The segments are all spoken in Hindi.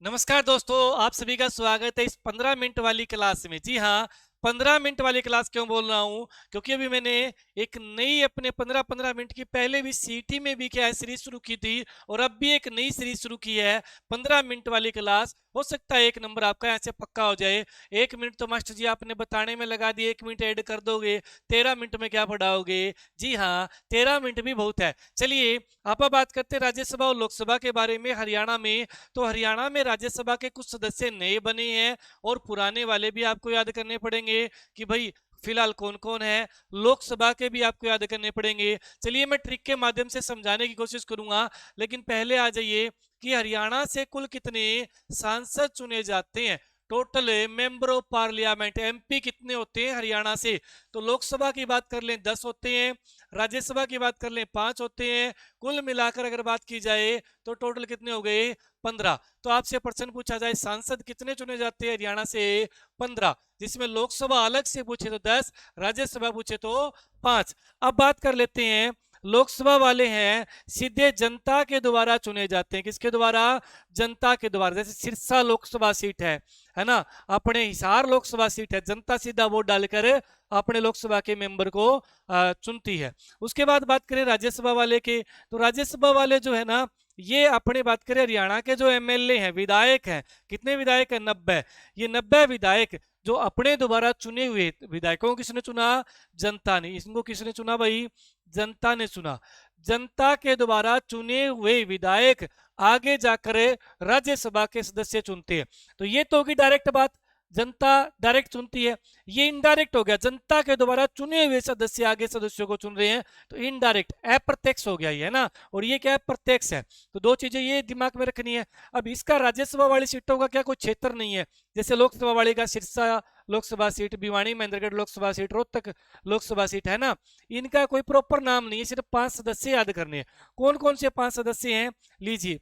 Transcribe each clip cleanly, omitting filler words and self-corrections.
नमस्कार दोस्तों, आप सभी का स्वागत है इस 15 मिनट वाली क्लास में। जी हाँ, 15 मिनट वाली क्लास क्यों बोल रहा हूँ? क्योंकि अभी मैंने एक नई अपने 15-15 मिनट की पहले भी सीटी में भी क्या है सीरीज शुरू की थी और अब भी एक नई सीरीज शुरू की है 15 मिनट वाली क्लास। हो सकता है एक नंबर आपका यहाँ से पक्का हो जाए। 1 मिनट तो मास्टर जी आपने बताने में लगा दिए, 1 मिनट ऐड कर दोगे, 13 मिनट में क्या पढ़ाओगे? जी हाँ, 13 मिनट भी बहुत है। चलिए आप बात करते हैं राज्यसभा और लोकसभा के बारे में। हरियाणा में तो हरियाणा में राज्यसभा के कुछ सदस्य नए बने हैं और पुराने वाले भी आपको याद करने पड़ेंगे कि भाई फिलहाल कौन कौन है। लोकसभा के भी आपको याद करने पड़ेंगे। चलिए मैं ट्रिक के माध्यम से समझाने की कोशिश करूंगा, लेकिन पहले आ जाइए कि हरियाणा से कुल कितने सांसद चुने जाते हैं। Total member of parliament MP कितने होते हैं हरियाणा से? तो लोकसभा की बात कर लें 10 होते हैं, राज्यसभा की बात कर लें 5 होते हैं। कुल मिलाकर अगर बात की जाए तो टोटल कितने हो गए? 15। तो आपसे प्रश्न पूछा जाए सांसद कितने चुने जाते हैं हरियाणा से? 15, जिसमें लोकसभा अलग से पूछे तो 10, राज्यसभा पूछे तो 5। अब बात कर लेते हैं लोकसभा वाले हैं सीधे जनता के द्वारा चुने जाते हैं। किसके द्वारा? जनता के द्वारा। जैसे सिरसा लोकसभा सीट है ना, अपने हिसार लोकसभा सीट है, जनता सीधा वोट डालकर अपने लोकसभा के मेंबर को चुनती है। उसके बाद बात करें राज्यसभा वाले के, तो राज्यसभा वाले जो है ना, ये अपने बात करें हरियाणा के जो एमएलए हैं, विधायक हैं, कितने विधायक हैं? 90। ये 90 विधायक जो अपने द्वारा चुने हुए विधायकों को किसने चुना? जनता ने। इनको किसने चुना भाई? जनता ने चुना। जनता के द्वारा चुने हुए विधायक आगे जाकर राज्यसभा के सदस्य चुनते हैं। तो ये तो होगी डायरेक्ट बात, जनता डायरेक्ट चुनती है। ये इनडायरेक्ट हो गया, जनता के द्वारा चुने हुए सदस्य आगे सदस्यों को चुन रहे हैं, तो इनडायरेक्ट अप्रत्यक्ष हो गया ये, है ना। और ये क्या है? प्रत्यक्ष है। तो दो चीजें ये दिमाग में रखनी है। अब इसका राज्यसभा वाली सीटों का क्या कोई क्षेत्र नहीं है? जैसे लोकसभा वाली का Sirsa Lok Sabha seat, Bhiwani Mahendragarh Lok Sabha seat, Rohtak Lok Sabha seat, है ना। इनका कोई प्रॉपर नाम नहीं है, सिर्फ 5 सदस्य याद करने हैं। कौन कौन से 5 सदस्य हैं? लीजिए,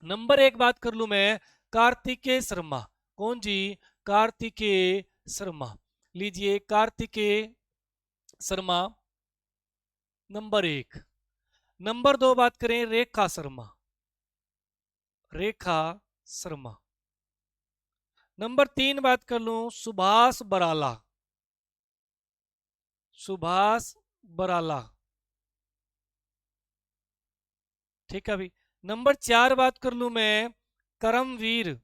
नंबर 1 बात कर लू मैं, कार्तिकेय शर्मा। कौन जी? कार्तिकेय शर्मा। लीजिए, कार्तिकेय शर्मा नंबर 1। नंबर 2 बात करें, रेखा शर्मा। रेखा शर्मा। नंबर 3 बात कर लूं, सुभाष बराला। सुभाष बराला, ठीक है भाई। नंबर 4 बात कर लूं मैं, करमवीर।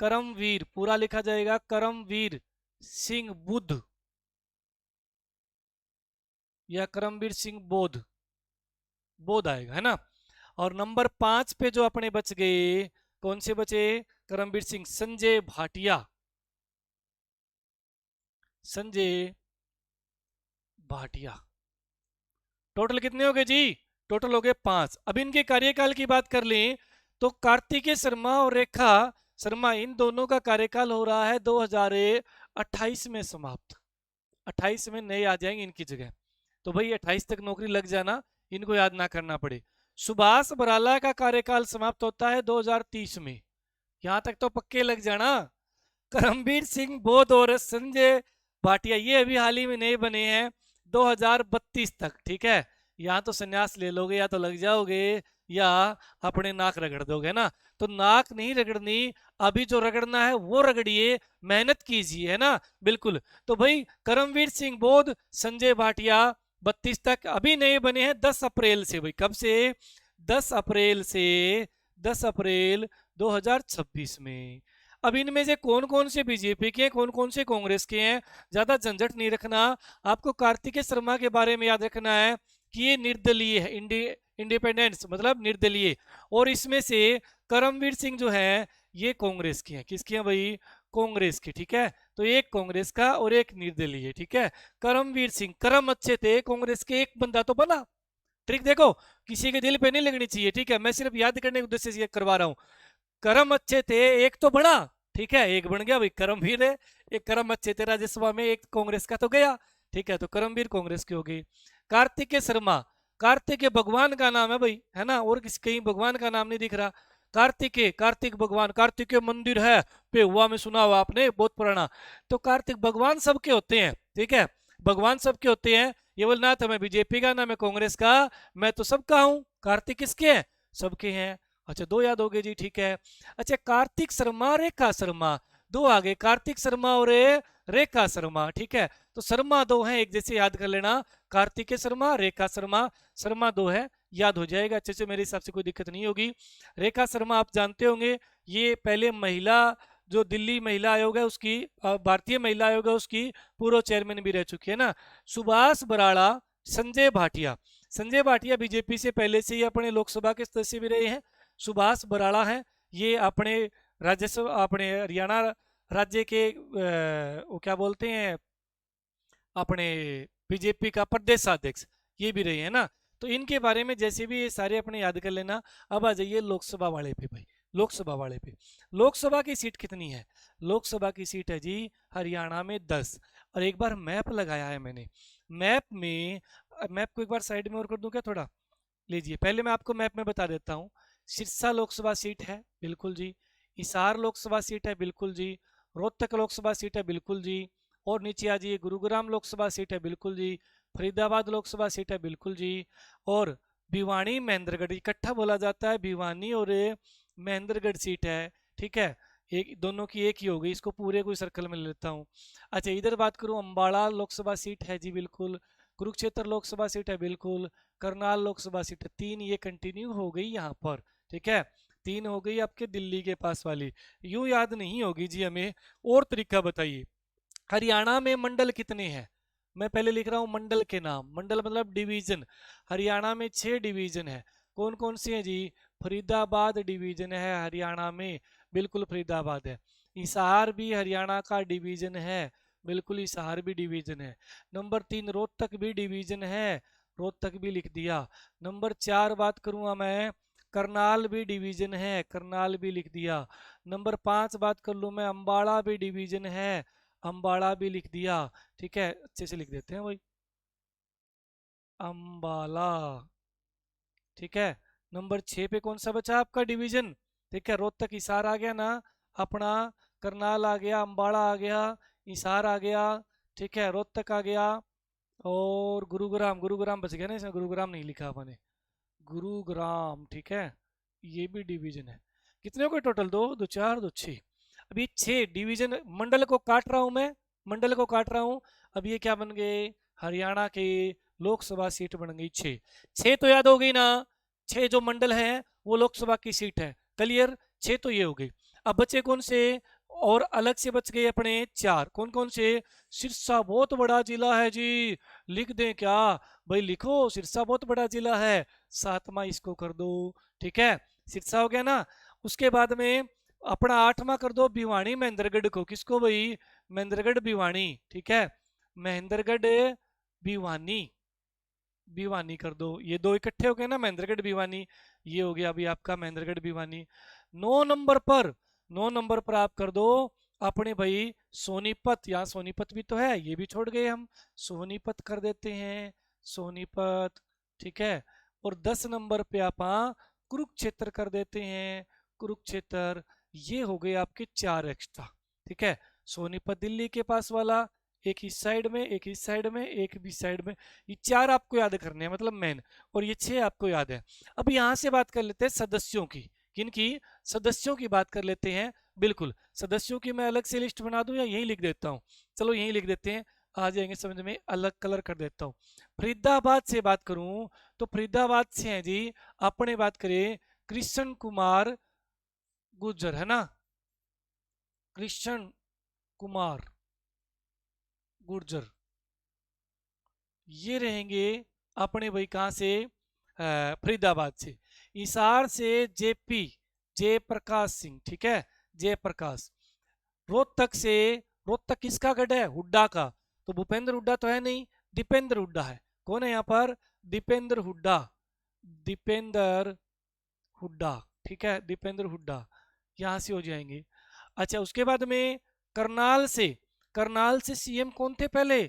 करमवीर पूरा लिखा जाएगा करमवीर सिंह बुद्ध या करमवीर सिंह बोध, बोध आएगा, है ना। और नंबर 5 पे जो अपने बच गए, कौन से बचे? करमवीर सिंह, संजय भाटिया। संजय भाटिया। टोटल कितने हो गए जी? टोटल हो गए 5। अब इनके कार्यकाल की बात कर लें तो कार्तिकेय शर्मा और रेखा शर्मा, इन दोनों का कार्यकाल हो रहा है 2028 में समाप्त। 28 में नए आ जाएंगे इनकी जगह। तो भाई 28 तक नौकरी लग जाना, इनको याद ना करना पड़े। सुभाष बराला का कार्यकाल समाप्त होता है 2030 में, यहां तक तो पक्के लग जाना। करमबीर सिंह बोध और संजय भाटिया ये अभी हाल ही में नए बने हैं 2032 तक, ठीक है। यहाँ तो संन्यास ले लोगे या तो लग जाओगे या अपने नाक रगड़ दोगे ना। तो नाक नहीं रगड़नी, अभी जो रगड़ना है वो रगड़िए, मेहनत कीजिए, है ना। बिल्कुल। तो भाई करमवीर सिंह बोध, संजय भाटिया 32 तक अभी नए बने हैं 10 अप्रैल से। भाई कब से? 10 अप्रैल से, 10 अप्रैल 2026 में। अब इनमें से कौन कौन से बीजेपी के हैं, कौन कौन से कांग्रेस के हैं, ज्यादा झंझट नहीं रखना। आपको कार्तिकेय शर्मा के बारे में याद रखना है कि ये निर्दलीय है, इंडिपेंडेंस मतलब निर्दलीय। और इसमें से करमवीर सिंह जो है ये कांग्रेस के हैं। किसके हैं भाई? कांग्रेस के, ठीक है। तो एक कांग्रेस का और एक निर्दलीय, ठीक है। करमवीर सिंह, करम अच्छे थे कांग्रेस के, एक बंदा तो बना। ट्रिक देखो, किसी के दिल पे नहीं लगनी चाहिए, ठीक है। मैं सिर्फ याद करने के उद्देश्य से करवा रहा हूं। करम अच्छे थे, एक तो बना, ठीक है, एक बन गया भाई करमवीर है। एक करम अच्छे थे राज्यसभा में, एक कांग्रेस का तो गया, ठीक है। तो करमवीर कांग्रेस की हो गई। कार्तिकेय शर्मा, कार्तिकेय भगवान का नाम है भाई, है ना, और किसी कहीं भगवान का नाम नहीं दिख रहा। कार्तिकेय, कार्तिक भगवान, कार्तिकेय मंदिर है पे हुआ में सुना हुआ आपने, बहुत पुराना। तो कार्तिक भगवान सबके होते हैं, ठीक है, भगवान सबके होते हैं। ये बोल ना तो मैं बीजेपी का ना मैं कांग्रेस का, मैं तो सबका हूं। कार्तिक किसके हैं? सबके हैं। अच्छा 2 याद हो गए जी, ठीक है। अच्छा कार्तिक शर्मा रेखा शर्मा, 2 आ गए, कार्तिक शर्मा और रेखा शर्मा, ठीक है। तो शर्मा 2 हैं, एक जैसे याद कर लेना, कार्तिक शर्मा रेखा शर्मा, शर्मा 2 है, याद हो जाएगा अच्छे से, मेरे हिसाब से कोई दिक्कत नहीं होगी। रेखा शर्मा आप जानते होंगे, ये पहले महिला जो दिल्ली महिला आयोग है उसकी, भारतीय महिला आयोग है उसकी पूर्व चेयरमैन भी रह चुकी है ना। सुभाष बराड़ा, संजय भाटिया, संजय भाटिया बीजेपी से पहले से ही अपने लोकसभा के सदस्य भी रहे हैं। सुभाष बराड़ा हैं, ये अपने राज्यसभा, अपने हरियाणा राज्य के वो क्या बोलते हैं, अपने बीजेपी का प्रदेशाध्यक्ष ये भी रहे हैं ना। तो इनके बारे में जैसे भी ये सारे अपने याद कर लेना। अब आ जाइए लोकसभा वाले पे भाई, लोकसभा वाले पे। लोकसभा की सीट कितनी है? लोकसभा की सीट है जी हरियाणा में 10। और एक बार मैप लगाया है मैंने, मैप में, मैप को एक बार साइड में और कर दूं क्या थोड़ा, लीजिए पहले मैं आपको मैप में बता देता हूँ। सिरसा लोकसभा सीट है, बिल्कुल जी। हिसार लोकसभा सीट है, बिल्कुल जी। रोहतक लोकसभा सीट है, बिल्कुल जी। और नीचे आ जाइए, गुरुग्राम लोकसभा सीट है, बिल्कुल जी। फरीदाबाद लोकसभा सीट है, बिल्कुल जी। और भिवानी महेंद्रगढ़ इकट्ठा बोला जाता है, भिवानी और महेंद्रगढ़ सीट है, ठीक है। एक दोनों की एक ही हो गई, इसको पूरे कोई सर्कल में ले लेता हूँ। अच्छा इधर बात करूँ, अम्बाड़ा लोकसभा सीट है जी, बिल्कुल। कुरुक्षेत्र लोकसभा सीट है, बिल्कुल। करनाल लोकसभा सीट है, 3 ये कंटिन्यू हो गई यहाँ पर, ठीक है। 3 हो गई आपके दिल्ली के पास वाली, यूं याद नहीं होगी जी हमें, और तरीका बताइए। हरियाणा में मंडल कितने हैं? मैं पहले लिख रहा हूं मंडल के नाम, मंडल मतलब डिवीजन। हरियाणा में 6 डिवीजन है, कौन कौन से हैं जी? फरीदाबाद डिवीजन है हरियाणा में, बिल्कुल फरीदाबाद है। हिसार भी हरियाणा का डिवीजन है, बिल्कुल हिसार भी डिवीजन है। नंबर 3 रोहतक भी डिवीजन है, रोहतक भी लिख दिया। नंबर 4 बात करूंगा मैं, करनाल भी डिवीजन है, करनाल भी लिख दिया। नंबर 5 बात कर लूं मैं, अम्बाड़ा भी डिवीजन है, अम्बाड़ा भी लिख दिया, ठीक है। अच्छे से लिख देते हैं भाई, अम्बाला, ठीक है। नंबर 6 पे कौन सा बचा आपका डिवीजन? ठीक है, रोहतक हिसार आ गया ना अपना, करनाल आ गया, अम्बाड़ा आ गया, हिसार आ गया, ठीक है, रोहतक आ गया। और गुरुग्राम, गुरुग्राम बच गया ना इसमें, गुरुग्राम नहीं लिखा अपने, गुरुग्राम, ठीक है, ये भी डिवीजन है। कितने हो गए टोटल? दो दो चार दो छः, अभी 6 डिवीजन, मंडल को काट रहा हूं मैं, मंडल को काट रहा हूं। अब ये क्या बन गए? हरियाणा के लोकसभा सीट बन गई 6। 6 तो याद हो गई ना, 6 जो मंडल है वो लोकसभा की सीट है, क्लियर। 6 तो ये हो गई। अब बचे कौन से? और अलग से बच गए अपने 4, कौन कौन से? सिरसा बहुत बड़ा जिला है जी, लिख दें क्या भाई? लिखो, सिरसा बहुत बड़ा जिला है, 7वां इसको कर दो, ठीक है। सिरसा हो गया ना। उसके बाद में अपना 8वां कर दो भिवानी महेंद्रगढ़ को, किसको भाई? महेंद्रगढ़ भिवानी, ठीक है, महेंद्रगढ़ भिवानी, भिवानी कर दो। ये दो इकट्ठे हो गए ना, महेंद्रगढ़ भिवानी, ये हो गया अभी आपका महेंद्रगढ़ भिवानी। 9 नंबर पर, 9 नंबर पर आप कर दो अपने भाई सोनीपत, यहाँ सोनीपत भी तो है, ये भी छोड़ गए हम, सोनीपत कर देते हैं, सोनीपत, ठीक है। और 10 नंबर पे आप कुरुक्षेत्र कर देते हैं, कुरुक्षेत्र। ये हो गए आपके 4 एक्स्ट्रा, ठीक है। सोनीपत दिल्ली के पास वाला, एक इस साइड में, एक इस साइड में, एक भी साइड में, ये 4 आपको याद करने हैं, मतलब मेन। और ये 6 आपको याद है। अब यहाँ से बात कर लेते हैं सदस्यों की, किनकी? सदस्यों की बात कर लेते हैं, बिल्कुल। सदस्यों की मैं अलग से लिस्ट बना दूं या यही लिख देता हूँ? चलो यही लिख देते हैं, आ जाएंगे समझ में, अलग कलर कर देता हूँ। फरीदाबाद से बात करूं तो फरीदाबाद से हैं जी अपने, बात करें कृष्ण कुमार गुर्जर, है ना, कृष्ण कुमार गुर्जर, ये रहेंगे अपने भाई कहाँ से? फरीदाबाद से। हिसार से जेपी, जयप्रकाश सिंह, ठीक है, जयप्रकाश। रोहतक से, रोहतक किसका गढ़ है? हुड्डा का, तो भूपेंद्र हुड्डा तो है नहीं, दीपेंद्र हुड्डा है। कौन है यहाँ पर? दीपेंद्र हुड्डा, दीपेंद्र हुड्डा, ठीक है, दीपेंद्र हुड्डा, यहाँ से हो जाएंगे। अच्छा उसके बाद में करनाल से, करनाल से सीएम कौन थे पहले?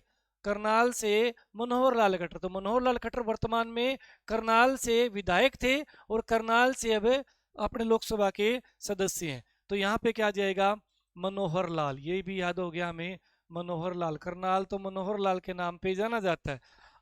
करनाल से मनोहर लाल खट्टर, तो मनोहर लाल खट्टर वर्तमान में करनाल से विधायक थे और करनाल से अब अपने लोकसभा के सदस्य हैं। तो यहाँ पे क्या आ जाएगा? मनोहर लाल, ये भी याद हो गया हमें, मनोहर लाल। करनाल तो मनोहर लाल के नाम पे जाना जाता है।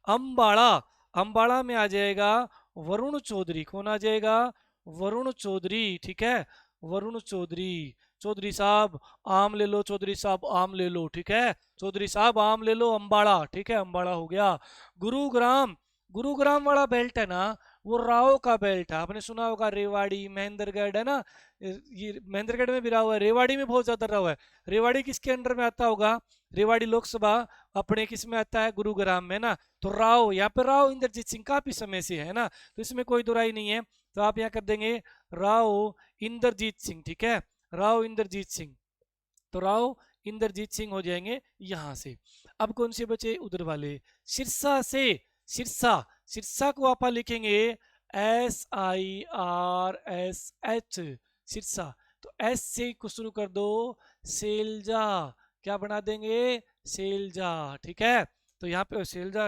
अम्बाड़ा, अम्बाड़ा में आ जाएगा वरुण चौधरी, कौन आ जाएगा? वरुण चौधरी। ठीक है, वरुण चौधरी, ठीक है, वरुण चौधरी, यहाँ से हो जाएंगे। अच्छा उसके बाद में अपना 8वां कर दो भिवानी महेंद्रगढ़ को, किसको भाई? महेंद्रगढ़ भिवानी, ठीक है, महेंद्रगढ़ भिवानी, ये हो गया अभी आपका महेंद्रगढ़ भिवानी। 9 नंबर पर, 9 नंबर पर आप कर दो अपने भाई सोनीपत, वरुण चौधरी, ठीक है, वरुण चौधरी। चौधरी साहब आम ले लो, चौधरी साहब आम ले लो, ठीक है, चौधरी साहब आम ले लो। अंबाड़ा, ठीक है, अंबाड़ा हो गया। गुरुग्राम, गुरुग्राम वाला बेल्ट है ना, वो राव का बेल्ट है। आपने सुना होगा रेवाड़ी, महेंद्रगढ़, है ना, ये महेंद्रगढ़ में भी राव है, रेवाड़ी में बहुत ज्यादा राव है। रेवाड़ी किसके अंडर में आता होगा? रेवाड़ी लोकसभा अपने किस में आता है? गुरुग्राम में ना। तो राव, यहाँ पे राव इंद्रजीत सिंह काफी समय से है ना, तो इसमें कोई दुराई नहीं है। तो आप यहाँ कर देंगे राव इंद्रजीत सिंह, ठीक है, राव इंद्रजीत सिंह। तो राव इंद्रजीत सिंह हो जाएंगे यहां से। अब कौन से बचे? उधर वाले सिरसा से, सिरसा, सिरसा को आप लिखेंगे SIRSH, सिरसा। तो एस से को शुरू कर दो, सेलजा, क्या बना देंगे? सेलजा, ठीक है। तो यहाँ पे सेलजा,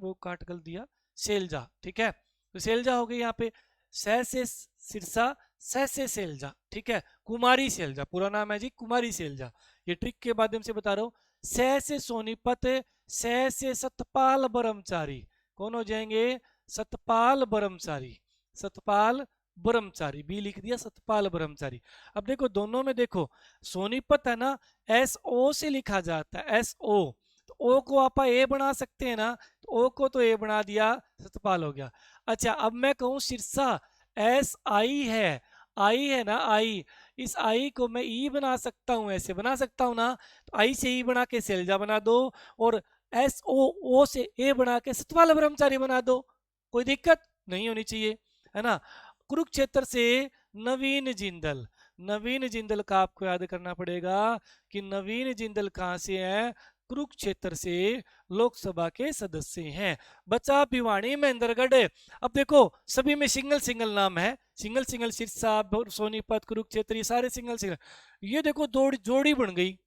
वो काट कर दिया, सेलजा, ठीक है। तो सेलजा हो गई यहाँ पे। सह से सिरसा, सह से सेलजा, ठीक है, कुमारी सेलजा पूरा नाम है जी, कुमारी सेलजा। ये ट्रिक के माध्यम से बता रहा हूँ। सह से सोनीपत, सह से सतपाल ब्रह्मचारी, कौन हो जाएंगे? सतपाल ब्रह्मचारी, सतपाल ब्रह्मचारी, बी लिख दिया, सतपाल ब्रह्मचारी। अब देखो दोनों में देखो, सोनीपत है ना, SO से लिखा जाता है, SO। तो ओ को आप ए बना सकते हैं ना, तो ओ को तो ए बना दिया, सतपाल हो गया। अच्छा अब मैं कहूँ सिरसा, SI है, आई है ना, आई, इस आई को मैं ई बना सकता हूं, ऐसे बना सकता हूं ना। तो आई से ई बना के सेलजा बना दो, और SO से ए बना के सतपाल ब्रह्मचारी बना दो, कोई दिक्कत नहीं होनी चाहिए, है ना। कुरुक्षेत्र से नवीन जिंदल, नवीन जिंदल का आपको याद करना पड़ेगा कि नवीन जिंदल कहां से है? कुरुक्षेत्र से लोकसभा के सदस्य हैं। बचा भिवानी महेंद्रगढ़। अब देखो सभी में सिंगल सिंगल नाम है, सिंगल सिंगल, सिरसा, सोनीपत, कुरुक्षेत्र, ये सारे सिंगल सिंगल। ये देखो जोड़ी बन गई,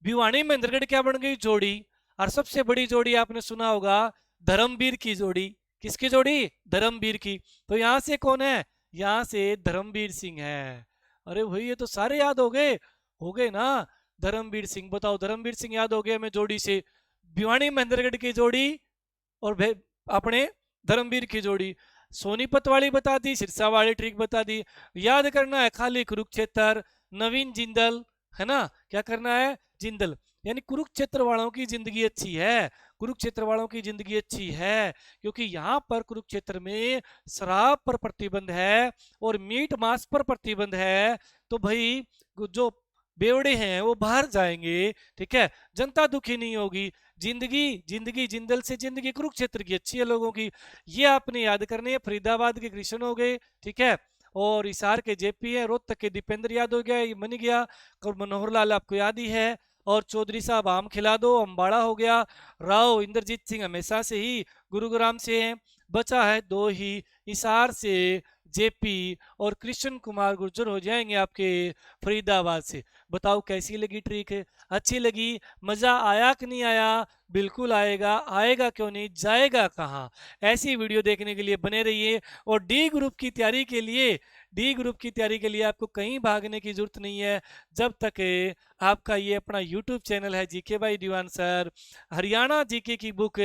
भिवानी महेंद्रगढ़ क्या बन गई? जोड़ी। और सबसे बड़ी जोड़ी आपने सुना होगा, धर्मवीर की जोड़ी। किसकी जोड़ी? धर्मवीर की। तो यहां से कौन है? यहां से धर्मवीर सिंह है। अरे भाई ये तो सारे याद हो गए ना। धर्मवीर सिंह, बताओ, धर्मवीर सिंह याद हो गया मैं जोड़ी से। भिवानी महेंद्रगढ़ की जोड़ी और अपने धर्मवीर की जोड़ी। सोनीपत वाली बता दी, सिरसा वाली ट्रिक बता दी। याद करना है खाली कुरुक्षेत्र, नवीन जिंदल, है ना, क्या करना है? जिंदल। यानी कुरुक्षेत्र वालों की जिंदगी अच्छी है, कुरुक्षेत्र वालों की जिंदगी अच्छी है, क्योंकि यहाँ पर कुरुक्षेत्र में शराब पर प्रतिबंध है और मीट मांस पर प्रतिबंध है। तो भाई जो बेवड़े हैं वो बाहर जाएंगे, ठीक है, जनता दुखी नहीं होगी। जिंदगी, जिंदगी जिंदल से जिंदगी कुरुक्षेत्र की अच्छी है लोगों की। ये आपने याद करनी है। फरीदाबाद के कृष्ण हो गए, ठीक है, और हिसार के JP है, रोहतक के दीपेंद्र याद हो गया, ये बन गया, और मनोहर लाल आपको याद ही है। और चौधरी साहब आम खिला दो, अंबाड़ा हो गया। राव इंद्रजीत सिंह हमेशा से ही गुरुग्राम से हैं। बचा है दो ही, हिसार से JP और कृष्ण कुमार गुर्जर हो जाएंगे आपके फरीदाबाद से। बताओ कैसी लगी ट्रिक? अच्छी लगी? मजा आया कि नहीं आया? बिल्कुल आएगा, आएगा क्यों नहीं, जाएगा कहाँ। ऐसी वीडियो देखने के लिए बने रहिए। और डी ग्रुप की तैयारी के लिए, डी ग्रुप की तैयारी के लिए आपको कहीं भागने की जरूरत नहीं है, जब तक आपका ये अपना यूट्यूब चैनल है GK by Diwan sir. Haryana GK की बुक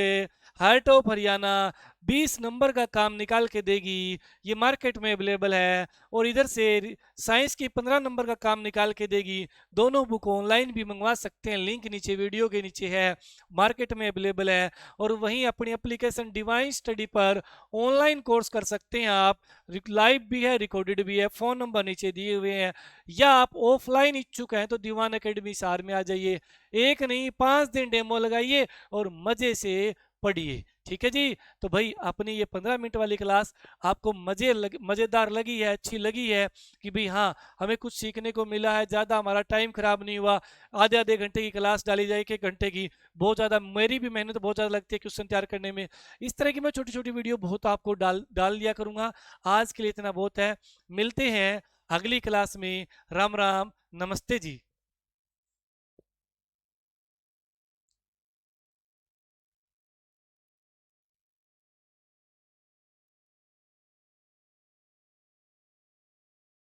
हार्ट ऑफ हरियाणा 20 नंबर का काम निकाल के देगी, ये मार्केट में अवेलेबल है। और इधर से साइंस की 15 नंबर का काम निकाल के देगी। दोनों बुक ऑनलाइन भी मंगवा सकते हैं, लिंक नीचे वीडियो के नीचे है, मार्केट में अवेलेबल है। और वहीं अपनी एप्लीकेशन डिवाइन स्टडी पर ऑनलाइन कोर्स कर सकते हैं आप, लाइव भी है, रिकॉर्डेड भी है, फोन नंबर नीचे दिए हुए हैं। या आप ऑफलाइन इच्छुक हैं तो दीवान एकेडमी सार में आ जाइए, 1 नहीं 5 दिन डेमो लगाइए और मजे से पढ़िए, ठीक है जी। तो भाई अपनी ये 15 मिनट वाली क्लास आपको मजेदार लगी है, अच्छी लगी है कि भाई हाँ हमें कुछ सीखने को मिला है, ज़्यादा हमारा टाइम खराब नहीं हुआ। आधे आधे घंटे की क्लास डाली जाए, 1 घंटे की, बहुत ज़्यादा मेरी भी मेहनत बहुत ज़्यादा लगती है क्वेश्चन तैयार करने में। इस तरह की मैं छोटी छोटी वीडियो बहुत आपको डाल दिया करूँगा। आज के लिए इतना बहुत है, मिलते हैं अगली क्लास में। राम राम, नमस्ते जी।